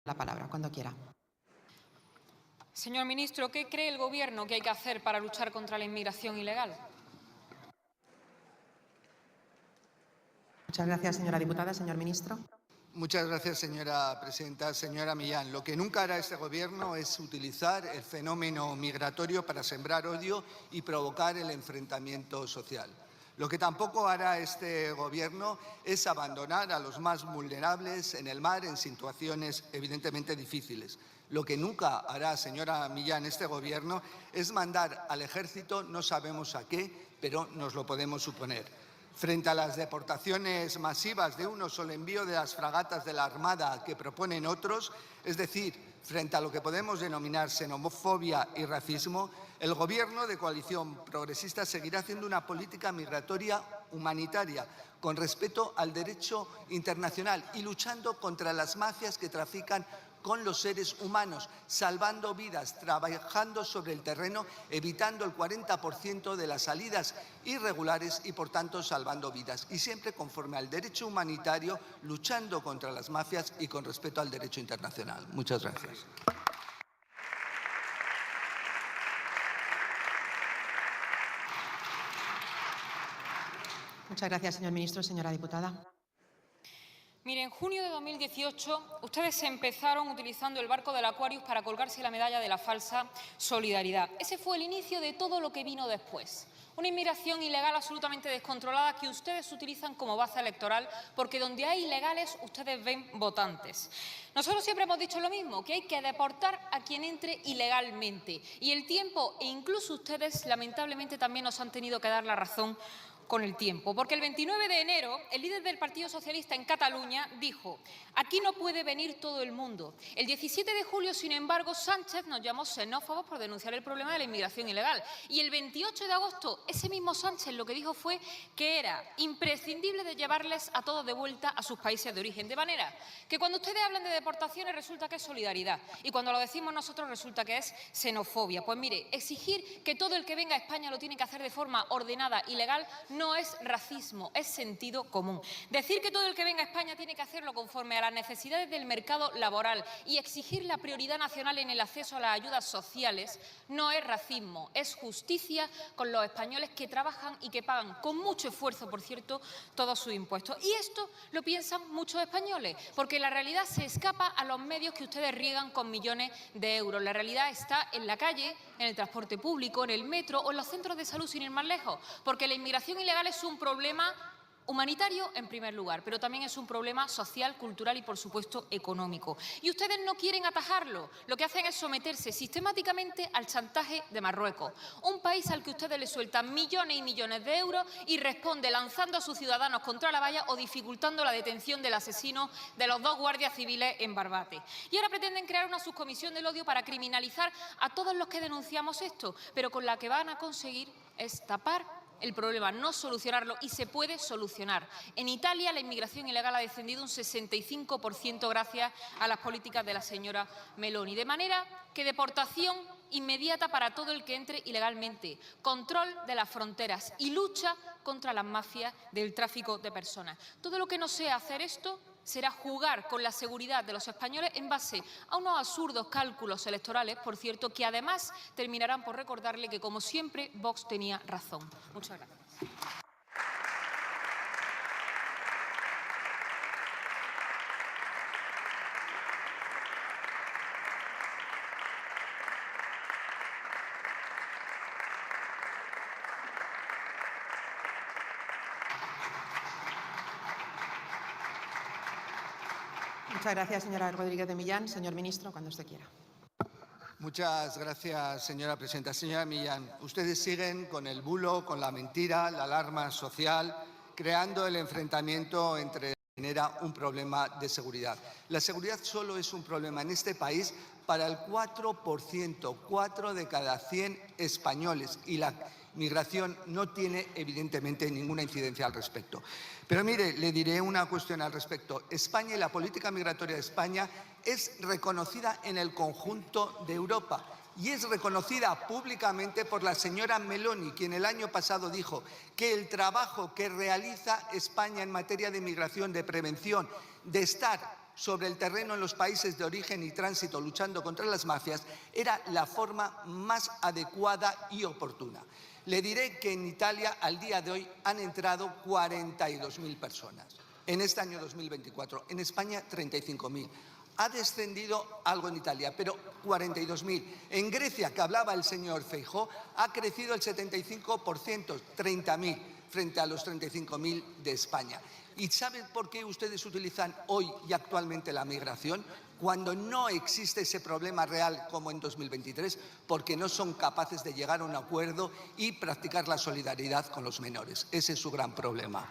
la palabra, cuando quiera. Señor ministro, ¿qué cree el Gobierno que hay que hacer para luchar contra la inmigración ilegal? Muchas gracias, señora diputada. Señor ministro. Muchas gracias, señora presidenta. Señora Millán, lo que nunca hará este Gobierno es utilizar el fenómeno migratorio para sembrar odio y provocar el enfrentamiento social. Lo que tampoco hará este Gobierno es abandonar a los más vulnerables en el mar en situaciones evidentemente difíciles. Lo que nunca hará, señora Millán, este Gobierno es mandar al Ejército, no sabemos a qué, pero nos lo podemos suponer. Frente a las deportaciones masivas de unos o el envío de las fragatas de la Armada que proponen otros, es decir, frente a lo que podemos denominar xenofobia y racismo, el Gobierno de coalición progresista seguirá haciendo una política migratoria humanitaria, con respeto al derecho internacional y luchando contra las mafias que trafican con los seres humanos, salvando vidas, trabajando sobre el terreno, evitando el 40% de las salidas irregulares y, por tanto, salvando vidas. Y siempre conforme al derecho humanitario, luchando contra las mafias y con respeto al derecho internacional. Muchas gracias. Muchas gracias, señor ministro. Señora diputada. Mire, en junio de 2018 ustedes empezaron utilizando el barco del Aquarius para colgarse la medalla de la falsa solidaridad. Ese fue el inicio de todo lo que vino después. Una inmigración ilegal absolutamente descontrolada que ustedes utilizan como base electoral porque donde hay ilegales ustedes ven votantes. Nosotros siempre hemos dicho lo mismo, que hay que deportar a quien entre ilegalmente. Y el tiempo e incluso ustedes lamentablemente también nos han tenido que dar la razón con el tiempo, porque el 29 de enero el líder del Partido Socialista en Cataluña dijo: aquí no puede venir todo el mundo. El 17 de julio, sin embargo, Sánchez nos llamó xenófobos por denunciar el problema de la inmigración ilegal. Y el 28 de agosto, ese mismo Sánchez lo que dijo fue que era imprescindible de llevarles a todos de vuelta a sus países de origen. De manera que cuando ustedes hablan de deportaciones resulta que es solidaridad y cuando lo decimos nosotros resulta que es xenofobia. Pues mire, exigir que todo el que venga a España lo tiene que hacer de forma ordenada y legal no es racismo, es sentido común. Decir que todo el que venga a España tiene que hacerlo conforme a las necesidades del mercado laboral y exigir la prioridad nacional en el acceso a las ayudas sociales no es racismo, es justicia con los españoles que trabajan y que pagan con mucho esfuerzo, por cierto, todos sus impuestos. Y esto lo piensan muchos españoles, porque la realidad se escapa a los medios que ustedes riegan con millones de euros. La realidad está en la calle, en el transporte público, en el metro o en los centros de salud, sin ir más lejos, porque la inmigración ilegal es un problema humanitario en primer lugar, pero también es un problema social, cultural y, por supuesto, económico. Y ustedes no quieren atajarlo. Lo que hacen es someterse sistemáticamente al chantaje de Marruecos, un país al que ustedes le sueltan millones y millones de euros y responde lanzando a sus ciudadanos contra la valla o dificultando la detención del asesino de los 2 guardias civiles en Barbate. Y ahora pretenden crear una subcomisión del odio para criminalizar a todos los que denunciamos esto, pero con la que van a conseguir es tapar el problema, no solucionarlo, y se puede solucionar. En Italia la inmigración ilegal ha descendido un 65% gracias a las políticas de la señora Meloni. De manera que deportación inmediata para todo el que entre ilegalmente, control de las fronteras y lucha contra las mafias del tráfico de personas. Todo lo que no sea hacer esto será jugar con la seguridad de los españoles en base a unos absurdos cálculos electorales, por cierto, que además terminarán por recordarle que, como siempre, Vox tenía razón. Muchas gracias. Muchas gracias, señora Rodríguez de Millán. Señor ministro, cuando usted quiera. Muchas gracias, señora presidenta. Señora Millán, ustedes siguen con el bulo, con la mentira, la alarma social, creando el enfrentamiento entre genera un problema de seguridad. La seguridad solo es un problema en este país para el 4%, 4 de cada 100 españoles, y la migración no tiene evidentemente ninguna incidencia al respecto. Pero mire, le diré una cuestión al respecto. España y la política migratoria de España es reconocida en el conjunto de Europa y es reconocida públicamente por la señora Meloni, quien el año pasado dijo que el trabajo que realiza España en materia de migración, de prevención, de estar sobre el terreno en los países de origen y tránsito luchando contra las mafias era la forma más adecuada y oportuna. Le diré que en Italia al día de hoy han entrado 42.000 personas en este año 2024, en España 35.000. Ha descendido algo en Italia, pero 42.000. En Grecia, que hablaba el señor Feijóo, ha crecido el 75%, 30.000, frente a los 35.000 de España. ¿Y saben por qué ustedes utilizan hoy y actualmente la migración? Cuando no existe ese problema real como en 2023, porque no son capaces de llegar a un acuerdo y practicar la solidaridad con los menores. Ese es su gran problema.